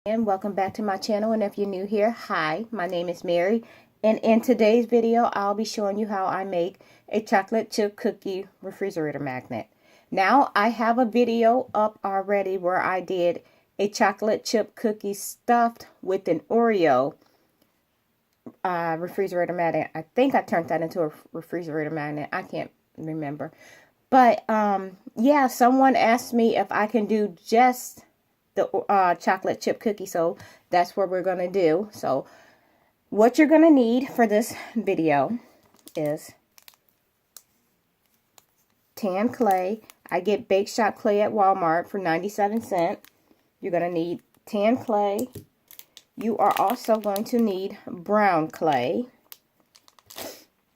And welcome back to my channel, and if you're new here, hi, my name is Mary, and in today's video I'll be showing you how I make a chocolate chip cookie refrigerator magnet. Now I have a video up already where I did a chocolate chip cookie stuffed with an Oreo refrigerator magnet. I think I turned that into a refrigerator magnet. I can't remember, but yeah, someone asked me if I can do just the chocolate chip cookie, so that's what we're gonna do. So what you're gonna need for this video is tan clay. I get baked shop clay at Walmart for 97 cents. You're gonna need tan clay. You are also going to need brown clay.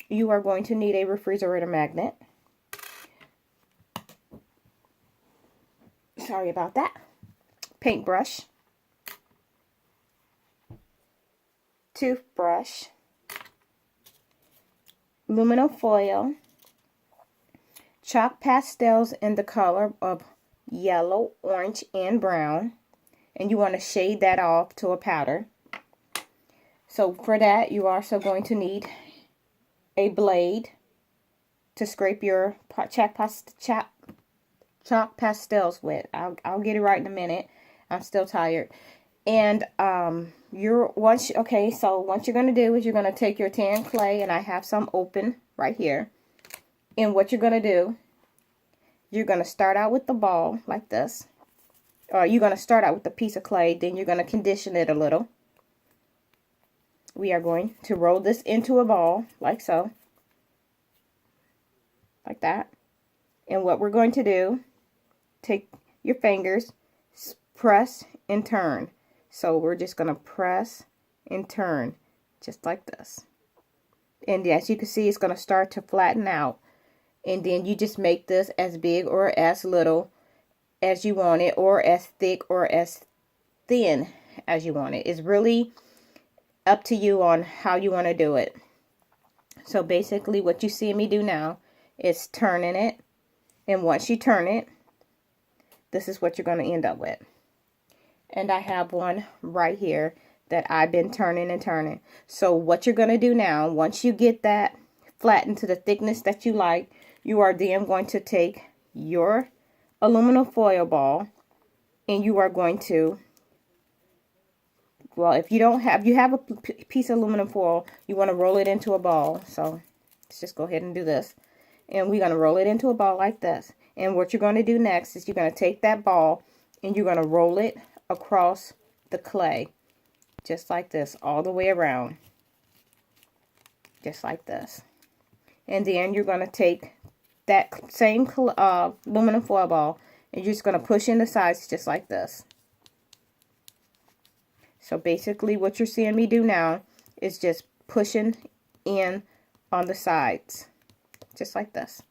You are going to need a refrigerator magnet. Sorry about that. Paintbrush, toothbrush, aluminum foil, chalk pastels in the color of yellow, orange, and brown, and you want to shade that off to a powder. So for that, you're also going to need a blade to scrape your chalk pastels with. I'll get it right in a minute. I'm still tired. And so once you're going to do is you're going to take your tan clay, and I have some open right here. And what you're going to do, you're going to start out with the ball like this. Or you're going to start out with a piece of clay, then you're going to condition it a little. We are going to roll this into a ball like so. Like that. And what we're going to do, take your fingers, press and turn. So we're just going to press and turn just like this. And as you can see, it's going to start to flatten out. And then you just make this as big or as little as you want it, or as thick or as thin as you want it. It's really up to you on how you want to do it. So basically what you see me do now is turning it. And once you turn it, this is what you're going to end up with. And I have one right here that I've been turning and turning. So what you're going to do now, once you get that flattened to the thickness that you like, you are then going to take your aluminum foil ball, and you are going to, well, if you have a piece of aluminum foil, you want to roll it into a ball. So let's just go ahead and do this. And we're going to roll it into a ball like this. And what you're going to do next is you're going to take that ball and you're going to roll it across the clay. Just like this, all the way around. Just like this. And then you're going to take that same aluminum foil ball and you're just going to push in the sides just like this. So basically what you're seeing me do now is just pushing in on the sides. Just like this.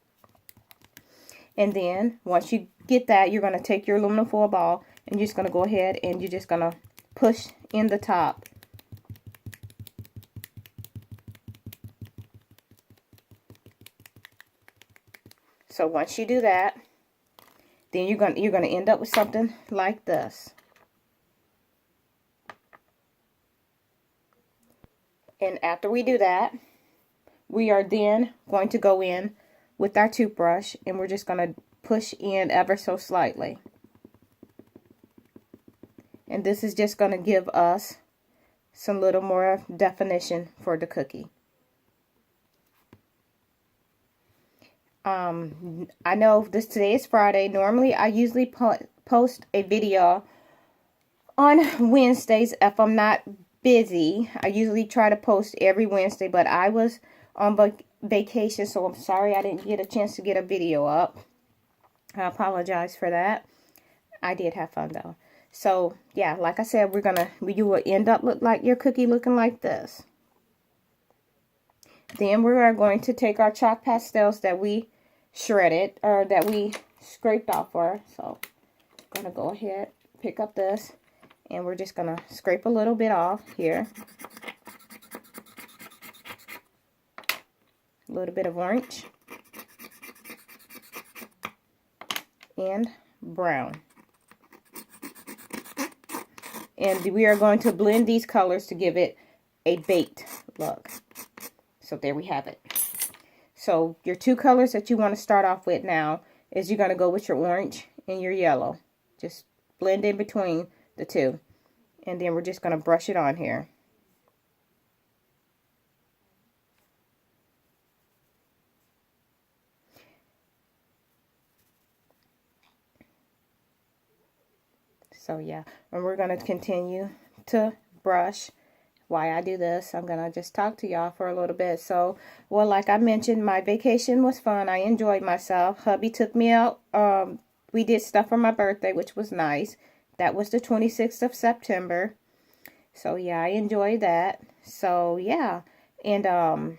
And then once you get that, you're going to take your aluminum foil ball and you're just going to go ahead and you're just going to push in the top. So once you do that, then you're going to end up with something like this. And after we do that, we are then going to go in with our toothbrush and we're just going to push in ever so slightly. And this is just going to give us some little more definition for the cookie. I know today is Friday. Normally I usually post a video on Wednesdays if I'm not busy. I usually try to post every Wednesday, but I was on vacation, so I'm sorry I didn't get a chance to get a video up. I apologize for that. I did have fun though. So yeah, like I said, you will end up like your cookie looking like this. Then we are going to take our chalk pastels that we shredded, or that we scraped off for. So I'm going to go ahead, pick up this, and we're just going to scrape a little bit off here. A little bit of orange and brown. And we are going to blend these colors to give it a baked look. So there we have it. So your two colors that you want to start off with now is you're going to go with your orange and your yellow. Just blend in between the two. And then we're just going to brush it on here. So yeah, and we're going to continue to brush. Why I do this, I'm going to just talk to y'all for a little bit. So, well, like I mentioned, my vacation was fun. I enjoyed myself. Hubby took me out. We did stuff for my birthday, which was nice. That was the 26th of September. So yeah, I enjoyed that. So yeah, and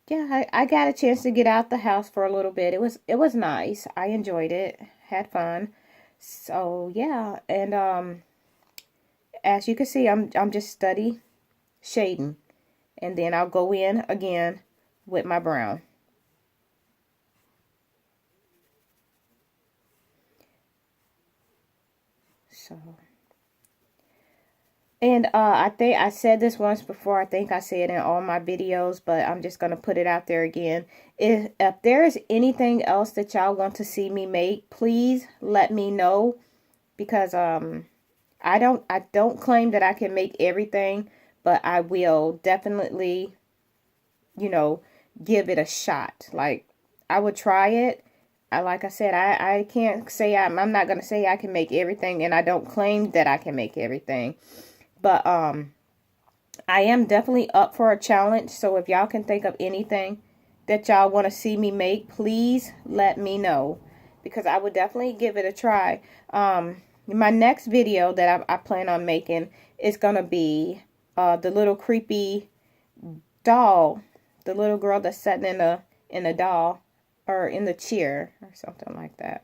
yeah, I got a chance to get out the house for a little bit. It was nice. I enjoyed it. Had fun. So yeah, and as you can see, I'm just study shading, and then I'll go in again with my brown. So, and I think I said this once before. I think I said it in all my videos, but I'm just gonna put it out there again. If there is anything else that y'all want to see me make, please let me know, because I don't claim that I can make everything, but I will definitely, you know, give it a shot. Like, I would try it. Like I said, I can't say I'm not gonna say I can make everything, and I don't claim that I can make everything. But I am definitely up for a challenge. So if y'all can think of anything that y'all want to see me make, please let me know, because I would definitely give it a try. My next video that I plan on making is gonna be the little creepy doll, the little girl that's sitting in a doll, or in the chair or something like that.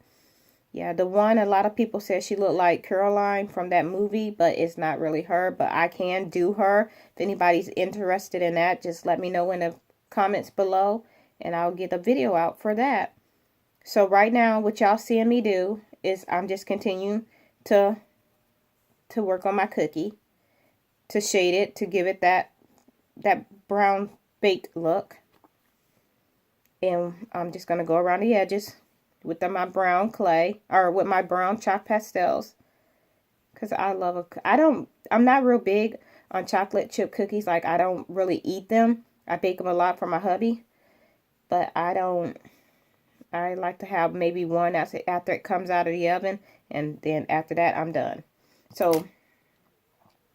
Yeah, the one a lot of people said she looked like Caroline from that movie, but it's not really her. But I can do her. If anybody's interested in that, just let me know in the comments below, and I'll get a video out for that. So right now, what y'all seeing me do is I'm just continuing to work on my cookie, to shade it, to give it that brown baked look. And I'm just gonna go around the edges with my brown clay, or with my brown chalk pastels, because I'm not real big on chocolate chip cookies. Like, I don't really eat them. I bake them a lot for my hubby, but I like to have maybe one after it comes out of the oven, and then after that I'm done. So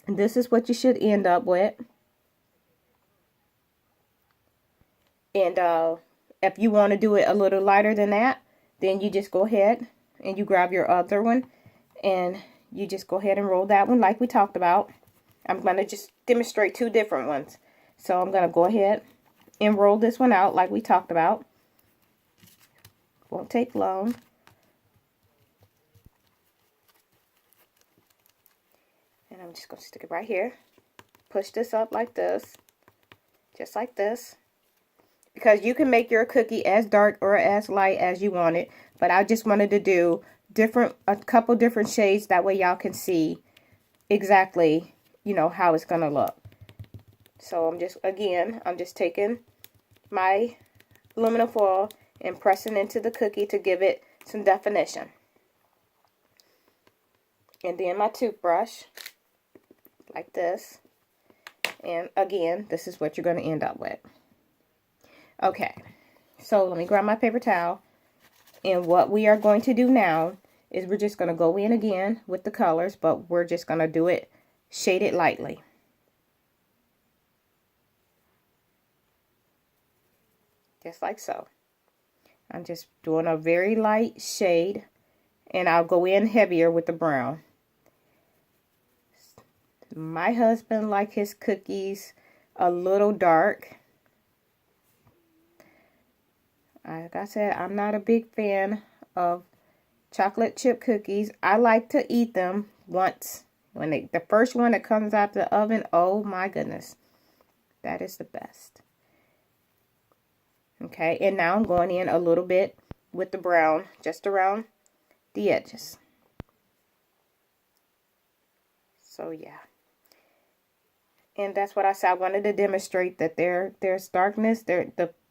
this is what you should end up with. And if you want to do it a little lighter than that, then you just go ahead and you grab your other one, and you just go ahead and roll that one like we talked about. I'm going to just demonstrate two different ones. So I'm going to go ahead and roll this one out like we talked about. Won't take long. And I'm just going to stick it right here. Push this up like this. Just like this. Because you can make your cookie as dark or as light as you want it. But I just wanted to do a couple different shades. That way y'all can see exactly, how it's going to look. So I'm just taking my aluminum foil and pressing into the cookie to give it some definition. And then my toothbrush, like this. And again, this is what you're going to end up with. Okay, so let me grab my paper towel. And what we are going to do now is we're just going to go in again with the colors, but we're just going to do it shaded lightly. Just like so. I'm just doing a very light shade, and I'll go in heavier with the brown. My husband likes his cookies a little dark. Like I said, I'm not a big fan of chocolate chip cookies. I like to eat them once. When the first one that comes out the oven, oh my goodness. That is the best. Okay, and now I'm going in a little bit with the brown, just around the edges. So yeah. And that's what I said. I wanted to demonstrate that there's darkness.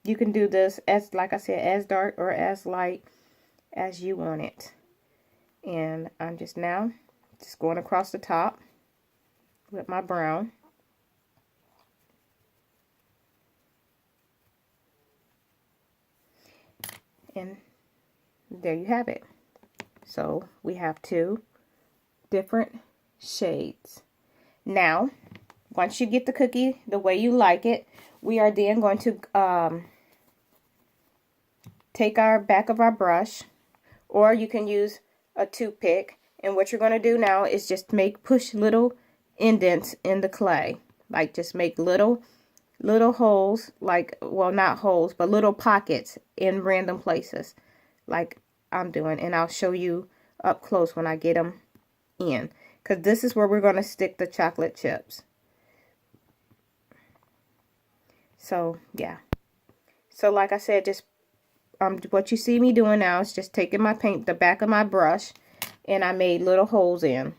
You can do this as, like I said, as dark or as light as you want it. And I'm just going across the top with my brown. And there you have it. So we have 2 different shades. Now, once you get the cookie the way you like it, we are then going to take our back of our brush, or you can use a toothpick. And what you're going to do now is just push little indents in the clay. Like just make little holes, like, well, not holes, but little pockets in random places, like I'm doing. And I'll show you up close when I get them in, because this is where we're going to stick the chocolate chips. So yeah, so like I said, just what you see me doing now is just taking my the back of my brush, and I made little holes in.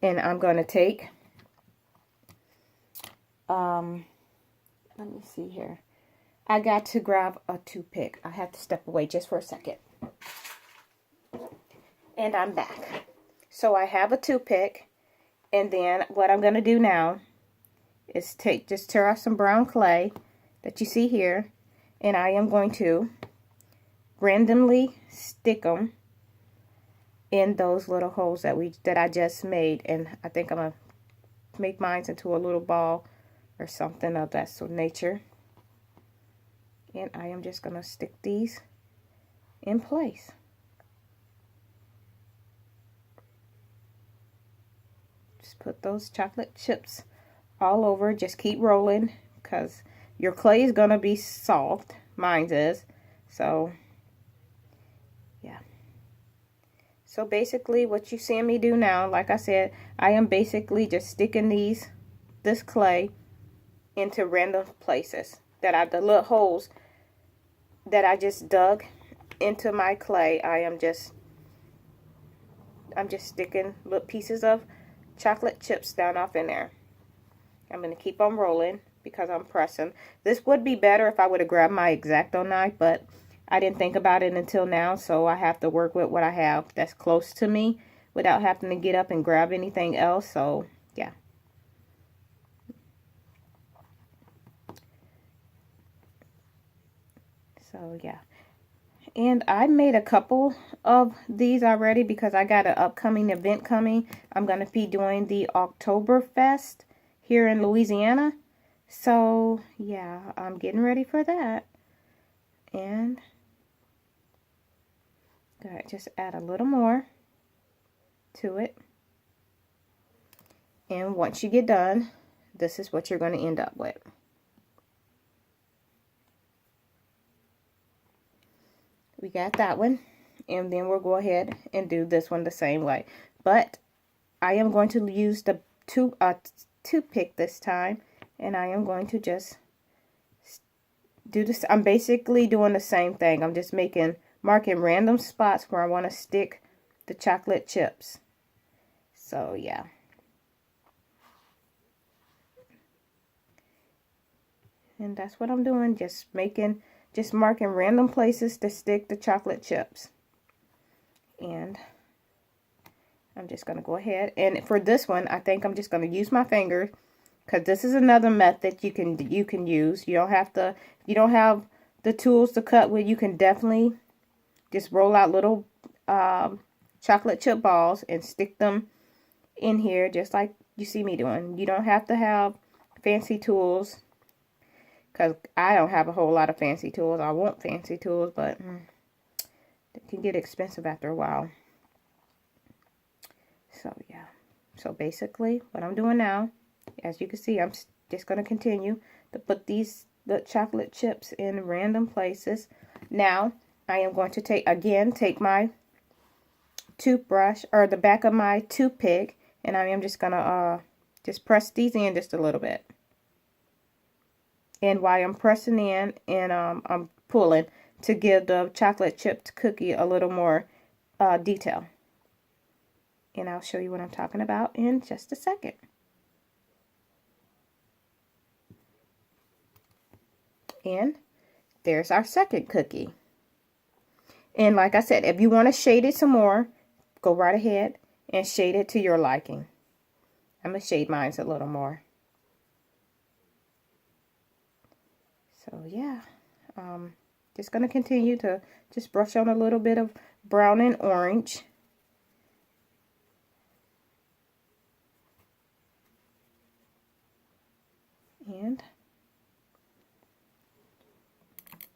And I'm going to take, let me see here. I got to grab a toothpick. I have to step away just for a second. And I'm back. So I have a toothpick, and then what I'm going to do now is just tear off some brown clay that you see here, and I am going to randomly stick them in those little holes that I just made. And I think I'm gonna make mine into a little ball or something of that sort of nature. And I am just gonna stick these in place. Just put those chocolate chips all over. Just keep rolling, because your clay is gonna be soft. Mine is. So yeah. So basically what you see me do now, like I said, I am basically just sticking this clay into random places the little holes that I just dug into my clay. I'm just sticking little pieces of chocolate chips down off in there. I'm going to keep on rolling because I'm pressing. This would be better if I would have grabbed my X-Acto knife, but I didn't think about it until now, so I have to work with what I have that's close to me without having to get up and grab anything else. So yeah. So yeah. And I made a couple of these already because I got an upcoming event coming. I'm going to be doing the Oktoberfest here in Louisiana. So yeah, I'm getting ready for that. And just add a little more to it. And once you get done, this is what you're going to end up with. We got that one, and then we'll go ahead and do this one the same way. But I am going to use the toothpick this time, and I am going to just do this. I'm basically doing the same thing. I'm just marking random spots where I want to stick the chocolate chips. So yeah. And that's what I'm doing, just marking random places to stick the chocolate chips. And I'm just going to go ahead, and for this one I think I'm just going to use my finger, because this is another method you can use. You don't have to, if you don't have the tools to cut with, you can definitely just roll out little chocolate chip balls and stick them in here just like you see me doing. You don't have to have fancy tools, because I don't have a whole lot of fancy tools. I want fancy tools, but they can get expensive after a while. So yeah. So basically what I'm doing now, as you can see, I'm just going to continue to put the chocolate chips in random places. Now I am going to take my toothbrush, or the back of my toothpick, and I am just going to just press these in just a little bit. And while I'm pressing in, and I'm pulling to give the chocolate chip cookie a little more detail. And I'll show you what I'm talking about in just a second. And there's our second cookie. And like I said, if you want to shade it some more, go right ahead and shade it to your liking. I'm going to shade mine a little more. So yeah, just going to continue to just brush on a little bit of brown and orange. And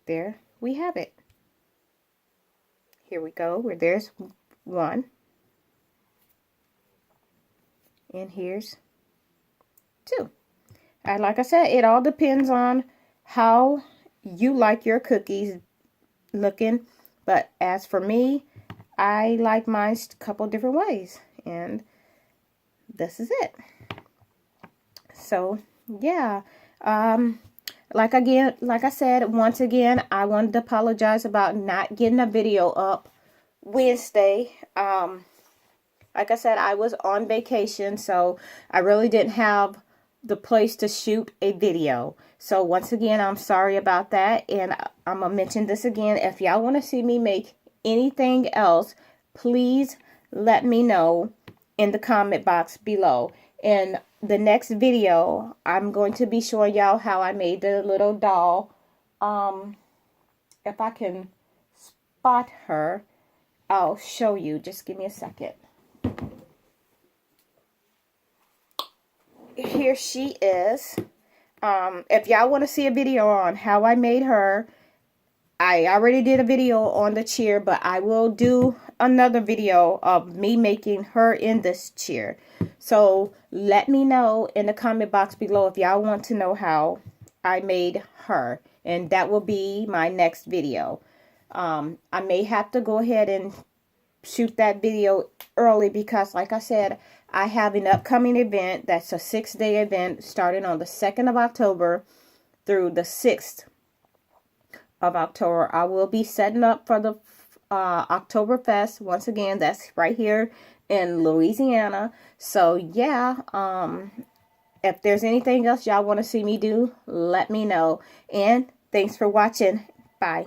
there we have it. Here we go, where there's one. And here's two. And like I said, it all depends on how you like your cookies looking. But as for me, I like mine a couple different ways. And this is it. So, yeah. Like I said, once again, I wanted to apologize about not getting a video up Wednesday. Like I said, I was on vacation, so I really didn't have the place to shoot a video. So once again, I'm sorry about that. And I'm going to mention this again. If y'all want to see me make anything else, please let me know in the comment box below. In the next video, I'm going to be showing y'all how I made the little doll. If I can spot her, I'll show you. Just give me a second. Here she is. If y'all want to see a video on how I made her, I already did a video on the chair, but I will do another video of me making her in this chair. So let me know in the comment box below if y'all want to know how I made her, and that will be my next video. I may have to go ahead and shoot that video early because, like I said, I have an upcoming event that's a 6-day event starting on the 2nd of October through the 6th of October. I will be setting up for the Oktoberfest. Once again, that's right here in Louisiana. So yeah, if there's anything else y'all want to see me do, let me know. And thanks for watching. Bye.